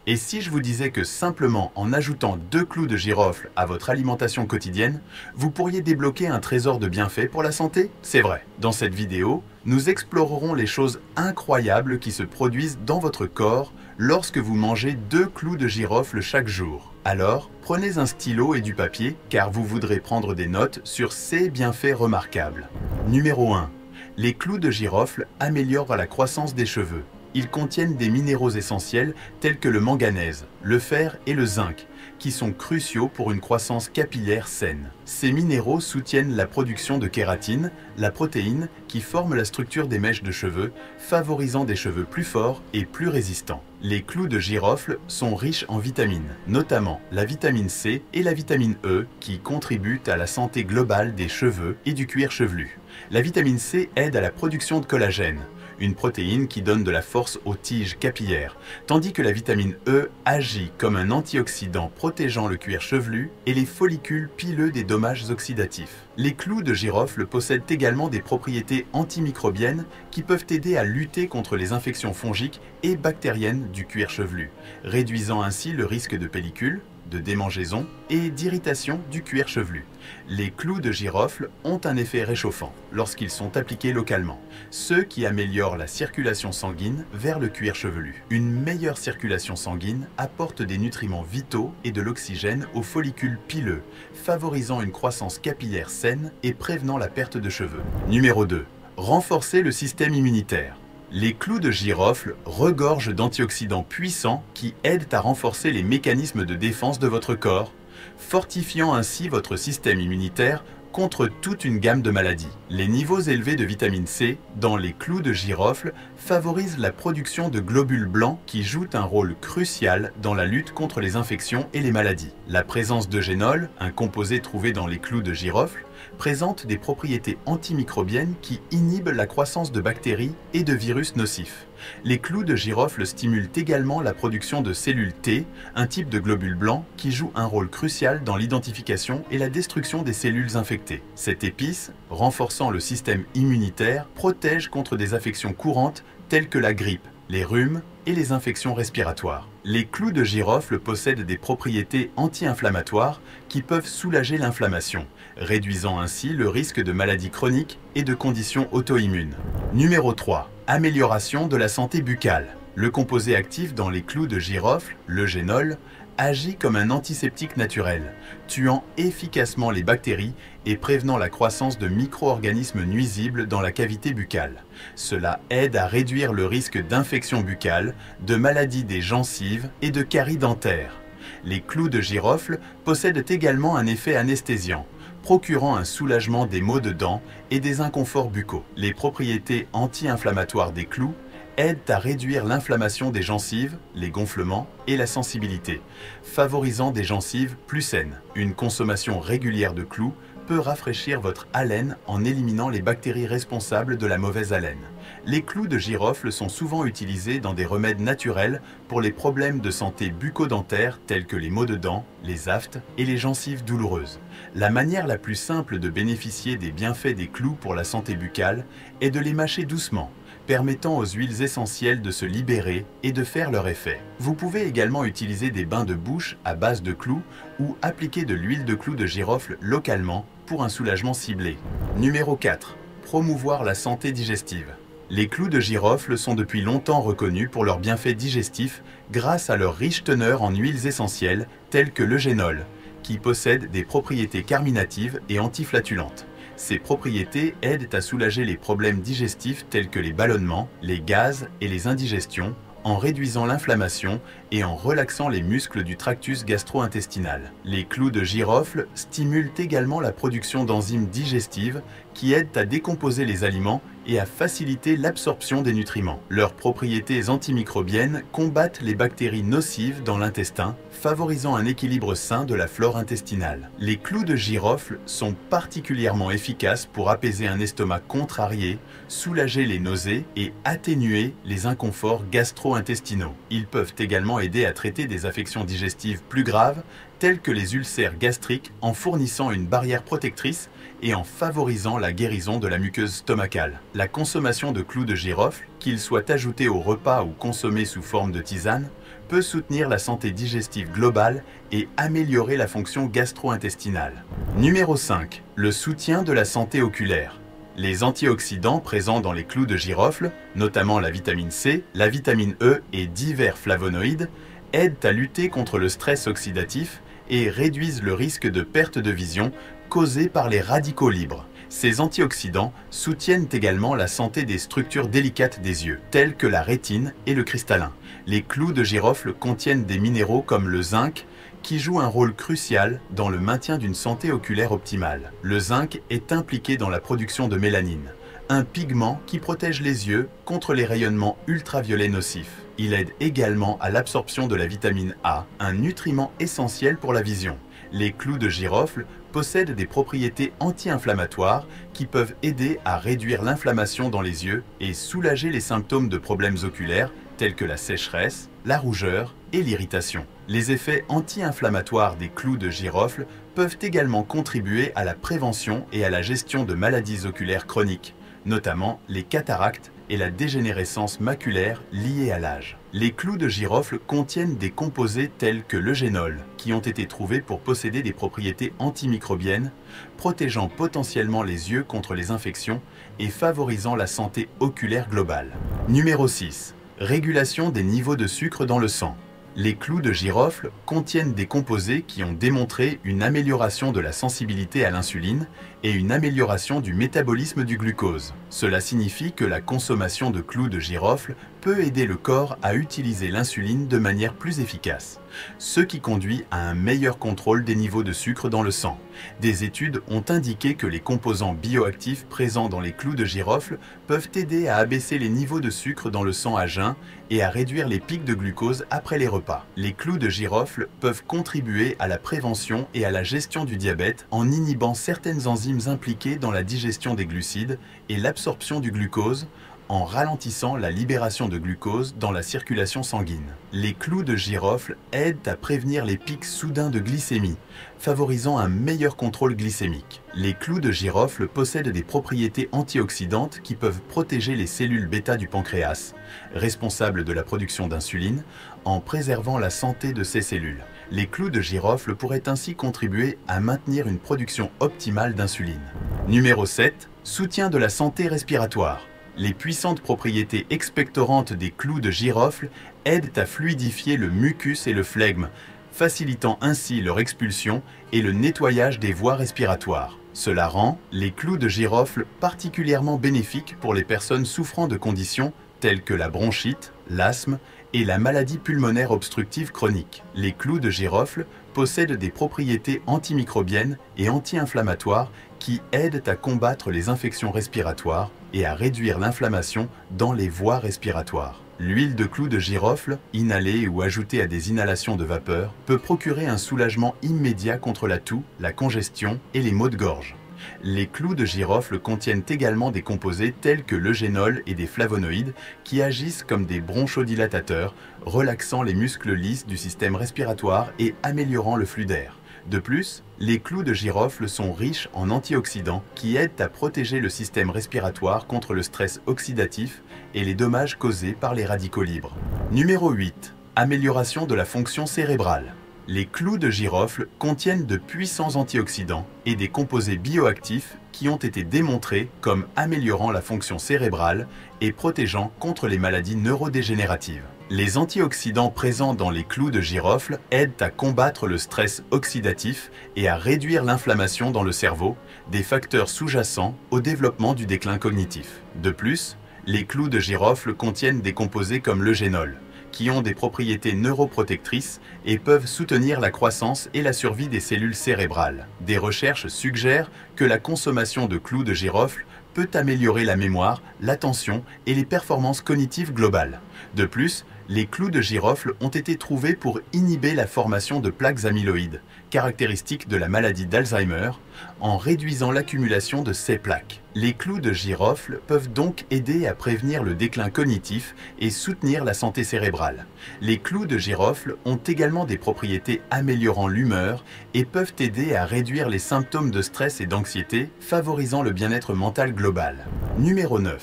Et si je vous disais que simplement en ajoutant 2 clous de girofle à votre alimentation quotidienne, vous pourriez débloquer un trésor de bienfaits pour la santé? C'est vrai. Dans cette vidéo, nous explorerons les choses incroyables qui se produisent dans votre corps lorsque vous mangez 2 clous de girofle chaque jour. Alors, prenez un stylo et du papier car vous voudrez prendre des notes sur ces bienfaits remarquables. Numéro 1. Les clous de girofle améliorent la croissance des cheveux. Ils contiennent des minéraux essentiels tels que le manganèse, le fer et le zinc, qui sont cruciaux pour une croissance capillaire saine. Ces minéraux soutiennent la production de kératine, la protéine qui forme la structure des mèches de cheveux, favorisant des cheveux plus forts et plus résistants. Les clous de girofle sont riches en vitamines, notamment la vitamine C et la vitamine E, qui contribuent à la santé globale des cheveux et du cuir chevelu. La vitamine C aide à la production de collagène, une protéine qui donne de la force aux tiges capillaires, tandis que la vitamine E agit comme un antioxydant protégeant le cuir chevelu et les follicules pileux des dommages oxydatifs. Les clous de girofle possèdent également des propriétés antimicrobiennes qui peuvent aider à lutter contre les infections fongiques et bactériennes du cuir chevelu, réduisant ainsi le risque de pellicule, de démangeaison et d'irritation du cuir chevelu. Les clous de girofle ont un effet réchauffant lorsqu'ils sont appliqués localement, ce qui améliore la circulation sanguine vers le cuir chevelu. Une meilleure circulation sanguine apporte des nutriments vitaux et de l'oxygène aux follicules pileux, favorisant une croissance capillaire saine et prévenant la perte de cheveux. Numéro 2. Renforcer le système immunitaire. Les clous de girofle regorgent d'antioxydants puissants qui aident à renforcer les mécanismes de défense de votre corps, fortifiant ainsi votre système immunitaire contre toute une gamme de maladies. Les niveaux élevés de vitamine C dans les clous de girofle favorisent la production de globules blancs qui jouent un rôle crucial dans la lutte contre les infections et les maladies. La présence d'eugénol, un composé trouvé dans les clous de girofle, présente des propriétés antimicrobiennes qui inhibent la croissance de bactéries et de virus nocifs. Les clous de girofle stimulent également la production de cellules T, un type de globule blanc qui joue un rôle crucial dans l'identification et la destruction des cellules infectées. Cette épice, renforçant le système immunitaire, protège contre des affections courantes telles que la grippe, les rhumes et les infections respiratoires. Les clous de girofle possèdent des propriétés anti-inflammatoires qui peuvent soulager l'inflammation, réduisant ainsi le risque de maladies chroniques et de conditions auto-immunes. Numéro 3. Amélioration de la santé buccale. Le composé actif dans les clous de girofle, l'eugénol, agit comme un antiseptique naturel, tuant efficacement les bactéries et prévenant la croissance de micro-organismes nuisibles dans la cavité buccale. Cela aide à réduire le risque d'infection buccale, de maladies des gencives et de caries dentaires. Les clous de girofle possèdent également un effet anesthésiant, procurant un soulagement des maux de dents et des inconforts buccaux. Les propriétés anti-inflammatoires des clous aident à réduire l'inflammation des gencives, les gonflements et la sensibilité, favorisant des gencives plus saines. Une consommation régulière de clous peut rafraîchir votre haleine en éliminant les bactéries responsables de la mauvaise haleine. Les clous de girofle sont souvent utilisés dans des remèdes naturels pour les problèmes de santé bucco-dentaire tels que les maux de dents, les aftes et les gencives douloureuses. La manière la plus simple de bénéficier des bienfaits des clous pour la santé buccale est de les mâcher doucement, permettant aux huiles essentielles de se libérer et de faire leur effet. Vous pouvez également utiliser des bains de bouche à base de clous ou appliquer de l'huile de clous de girofle localement pour un soulagement ciblé. Numéro 4. Promouvoir la santé digestive. Les clous de girofle sont depuis longtemps reconnus pour leurs bienfaits digestifs grâce à leur riche teneur en huiles essentielles telles que l'eugénol, qui possède des propriétés carminatives et antiflatulentes. Ces propriétés aident à soulager les problèmes digestifs tels que les ballonnements, les gaz et les indigestions, en réduisant l'inflammation et en relaxant les muscles du tractus gastro-intestinal. Les clous de girofle stimulent également la production d'enzymes digestives qui aident à décomposer les aliments et à faciliter l'absorption des nutriments. Leurs propriétés antimicrobiennes combattent les bactéries nocives dans l'intestin, favorisant un équilibre sain de la flore intestinale. Les clous de girofle sont particulièrement efficaces pour apaiser un estomac contrarié, soulager les nausées et atténuer les inconforts gastro-intestinaux. Ils peuvent également aider à traiter des affections digestives plus graves tels que les ulcères gastriques en fournissant une barrière protectrice et en favorisant la guérison de la muqueuse stomacale. La consommation de clous de girofle, qu'ils soient ajoutés au repas ou consommés sous forme de tisane, peut soutenir la santé digestive globale et améliorer la fonction gastro-intestinale. Numéro 5. Le soutien de la santé oculaire. Les antioxydants présents dans les clous de girofle, notamment la vitamine C, la vitamine E et divers flavonoïdes, aident à lutter contre le stress oxydatif et réduisent le risque de perte de vision causé par les radicaux libres. Ces antioxydants soutiennent également la santé des structures délicates des yeux, telles que la rétine et le cristallin. Les clous de girofle contiennent des minéraux comme le zinc, qui joue un rôle crucial dans le maintien d'une santé oculaire optimale. Le zinc est impliqué dans la production de mélanine, un pigment qui protège les yeux contre les rayonnements ultraviolets nocifs. Il aide également à l'absorption de la vitamine A, un nutriment essentiel pour la vision. Les clous de girofle possèdent des propriétés anti-inflammatoires qui peuvent aider à réduire l'inflammation dans les yeux et soulager les symptômes de problèmes oculaires tels que la sécheresse, la rougeur et l'irritation. Les effets anti-inflammatoires des clous de girofle peuvent également contribuer à la prévention et à la gestion de maladies oculaires chroniques, notamment les cataractes et la dégénérescence maculaire liée à l'âge. Les clous de girofle contiennent des composés tels que l'eugénol, qui ont été trouvés pour posséder des propriétés antimicrobiennes, protégeant potentiellement les yeux contre les infections et favorisant la santé oculaire globale. Numéro 6. Régulation des niveaux de sucre dans le sang. Les clous de girofle contiennent des composés qui ont démontré une amélioration de la sensibilité à l'insuline et une amélioration du métabolisme du glucose. Cela signifie que la consommation de clous de girofle peut aider le corps à utiliser l'insuline de manière plus efficace, ce qui conduit à un meilleur contrôle des niveaux de sucre dans le sang. Des études ont indiqué que les composants bioactifs présents dans les clous de girofle peuvent aider à abaisser les niveaux de sucre dans le sang à jeun et à réduire les pics de glucose après les repas. Les clous de girofle peuvent contribuer à la prévention et à la gestion du diabète en inhibant certaines enzymes impliquées dans la digestion des glucides et l'absorption du glucose, en ralentissant la libération de glucose dans la circulation sanguine. Les clous de girofle aident à prévenir les pics soudains de glycémie, favorisant un meilleur contrôle glycémique. Les clous de girofle possèdent des propriétés antioxydantes qui peuvent protéger les cellules bêta du pancréas, responsables de la production d'insuline, en préservant la santé de ces cellules. Les clous de girofle pourraient ainsi contribuer à maintenir une production optimale d'insuline. Numéro 7. Soutien de la santé respiratoire. Les puissantes propriétés expectorantes des clous de girofle aident à fluidifier le mucus et le flegme, facilitant ainsi leur expulsion et le nettoyage des voies respiratoires. Cela rend les clous de girofle particulièrement bénéfiques pour les personnes souffrant de conditions telles que la bronchite, l'asthme et la maladie pulmonaire obstructive chronique. Les clous de girofle possèdent des propriétés antimicrobiennes et anti-inflammatoires qui aident à combattre les infections respiratoires et à réduire l'inflammation dans les voies respiratoires. L'huile de clous de girofle, inhalée ou ajoutée à des inhalations de vapeur, peut procurer un soulagement immédiat contre la toux, la congestion et les maux de gorge. Les clous de girofle contiennent également des composés tels que l'eugénol et des flavonoïdes qui agissent comme des bronchodilatateurs, relaxant les muscles lisses du système respiratoire et améliorant le flux d'air. De plus, les clous de girofle sont riches en antioxydants qui aident à protéger le système respiratoire contre le stress oxydatif et les dommages causés par les radicaux libres. Numéro 8. Amélioration de la fonction cérébrale. Les clous de girofle contiennent de puissants antioxydants et des composés bioactifs qui ont été démontrés comme améliorant la fonction cérébrale et protégeant contre les maladies neurodégénératives. Les antioxydants présents dans les clous de girofle aident à combattre le stress oxydatif et à réduire l'inflammation dans le cerveau, des facteurs sous-jacents au développement du déclin cognitif. De plus, les clous de girofle contiennent des composés comme l'eugénol, qui ont des propriétés neuroprotectrices et peuvent soutenir la croissance et la survie des cellules cérébrales. Des recherches suggèrent que la consommation de clous de girofle peut améliorer la mémoire, l'attention et les performances cognitives globales. De plus, Les clous de girofle ont été trouvés pour inhiber la formation de plaques amyloïdes, caractéristiques de la maladie d'Alzheimer, en réduisant l'accumulation de ces plaques. Les clous de girofle peuvent donc aider à prévenir le déclin cognitif et soutenir la santé cérébrale. Les clous de girofle ont également des propriétés améliorant l'humeur et peuvent aider à réduire les symptômes de stress et d'anxiété, favorisant le bien-être mental global. Numéro 9.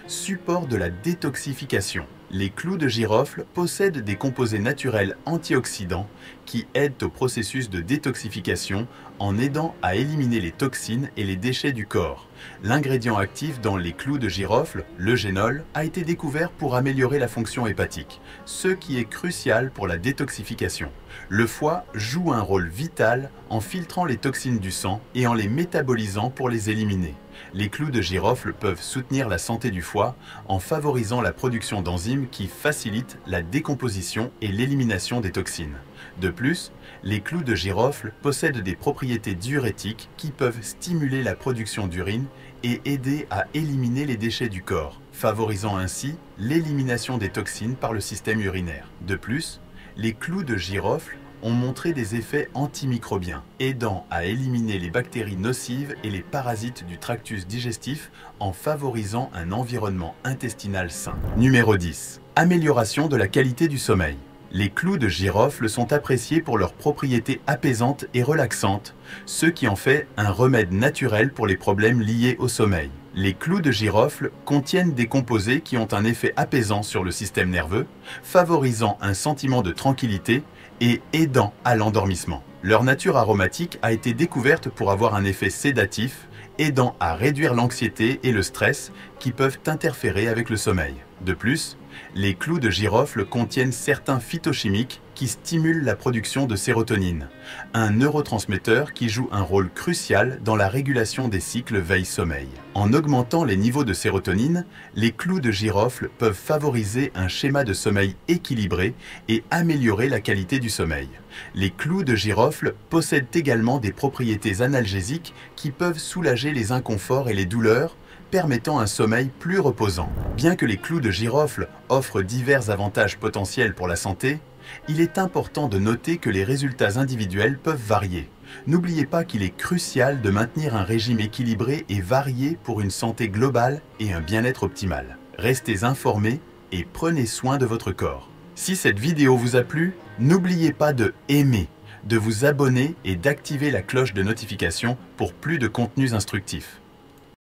Support de la détoxification. Les clous de girofle possèdent des composés naturels antioxydants qui aident au processus de détoxification en aidant à éliminer les toxines et les déchets du corps. L'ingrédient actif dans les clous de girofle, le génol, a été découvert pour améliorer la fonction hépatique, ce qui est crucial pour la détoxification. Le foie joue un rôle vital en filtrant les toxines du sang et en les métabolisant pour les éliminer. Les clous de girofle peuvent soutenir la santé du foie en favorisant la production d'enzymes qui facilitent la décomposition et l'élimination des toxines. De plus, les clous de girofle possèdent des propriétés diurétiques qui peuvent stimuler la production d'urine et aider à éliminer les déchets du corps, favorisant ainsi l'élimination des toxines par le système urinaire. De plus, les clous de girofle ont montré des effets antimicrobiens, aidant à éliminer les bactéries nocives et les parasites du tractus digestif en favorisant un environnement intestinal sain. Numéro 10. Amélioration de la qualité du sommeil. Les clous de girofle sont appréciés pour leurs propriétés apaisantes et relaxantes, ce qui en fait un remède naturel pour les problèmes liés au sommeil. Les clous de girofle contiennent des composés qui ont un effet apaisant sur le système nerveux, favorisant un sentiment de tranquillité et aidant à l'endormissement. Leur nature aromatique a été découverte pour avoir un effet sédatif, aidant à réduire l'anxiété et le stress qui peuvent interférer avec le sommeil. De plus, les clous de girofle contiennent certains phytochimiques qui stimulent la production de sérotonine, un neurotransmetteur qui joue un rôle crucial dans la régulation des cycles veille-sommeil. En augmentant les niveaux de sérotonine, les clous de girofle peuvent favoriser un schéma de sommeil équilibré et améliorer la qualité du sommeil. Les clous de girofle possèdent également des propriétés analgésiques qui peuvent soulager les inconforts et les douleurs, permettant un sommeil plus reposant. Bien que les clous de girofle offrent divers avantages potentiels pour la santé, il est important de noter que les résultats individuels peuvent varier. N'oubliez pas qu'il est crucial de maintenir un régime équilibré et varié pour une santé globale et un bien-être optimal. Restez informés et prenez soin de votre corps. Si cette vidéo vous a plu, n'oubliez pas de aimer, de vous abonner et d'activer la cloche de notification pour plus de contenus instructifs.